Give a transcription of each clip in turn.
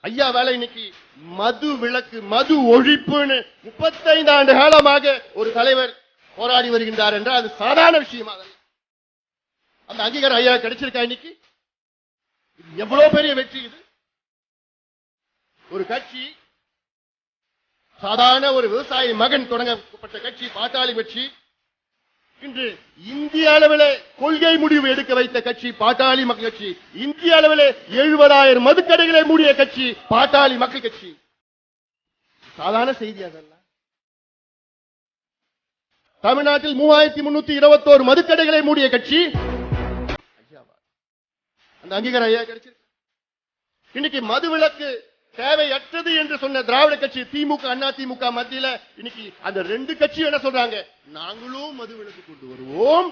ஐயா வேலை இன்னைக்கு மது விலக்கு, மது ஒழிப்புன்னு 35 ஆண்டு காலமாக ஒரு தலைவர் போராடி வருகின்றார் என்றால் அது சாதாரண விஷயமா? அந்த அங்கீகாரம் ஐயா கிடைச்சிருக்கா? இன்னைக்கு எவ்வளவு பெரிய வெற்றி இது. ஒரு கட்சி, சாதாரண ஒரு விவசாயி மகன் தொடங்கப்பட்ட கட்சி பாட்டாளி கட்சி, இன்று இந்திய அளவில் கொள்கை முடிவு எடுக்க வைத்த கட்சி பாட்டாளி மக்கள் கட்சி. இந்திய அளவில் 70,000 மதுக்கடைகளை மூடிய கட்சி பாட்டாளி மக்கள் கட்சி. சாதாரண செய்தி அதல்ல. தமிழ்நாட்டில் 3,321 மதுக்கடைகளை மூடிய கட்சி. அந்த அங்கீகாரம் ஐயா கிடைச்சிருக்கு. இன்னைக்கு மதுவிலக்கு தேவையற்றது என்று சொன்ன திராவிட கட்சி திமுக, அண்ணா திமுக மத்தியில இன்னைக்கு அந்த 2 கட்சி என்ன சொல்றாங்க? நாங்களும் மதுவிலக்கு கொண்டு வருவோம்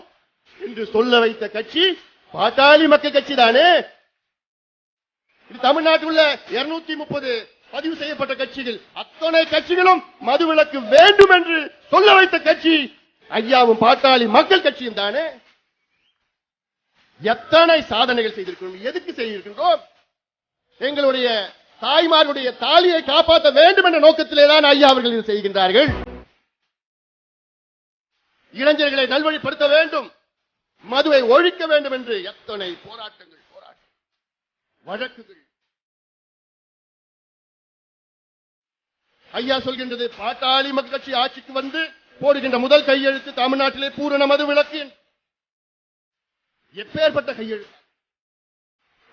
என்று சொல்ல வைத்த கட்சி பாட்டாளி மக்கள் கட்சி தானே. இது தமிழ்நாட்டில் உள்ள 230 பதிவு செய்யப்பட்ட கட்சிகள், அத்தனை கட்சிகளும் மதுவிலக்கு வேண்டும் என்று சொல்ல வைத்த கட்சி ஐயாவும் பாட்டாளி மக்கள் கட்சியும் தானே. எத்தனை சாதனைகள் செய்திருக்கிறோம். எதுக்கு செய்திருக்கின்றோம்? எங்களுடைய தாய்மார்களுடைய தாலியை காப்பாற்ற வேண்டும் என்ற நோக்கத்திலேதான் ஐயா அவர்கள் இது செய்கின்றார்கள். இளைஞர்களை நல்வழிப்படுத்த வேண்டும், மதுவை ஒழிக்க வேண்டும் என்று எத்தனை போராட்டங்கள், வழக்குகள். ஐயா சொல்கின்றது, பாட்டாளி மக்கள் கட்சி ஆட்சிக்கு வந்து போடுகின்ற முதல் கையெழுத்து தமிழ்நாட்டிலே பூரண மது விலக்கு. எப்பேற்பட்ட கையெழுத்து!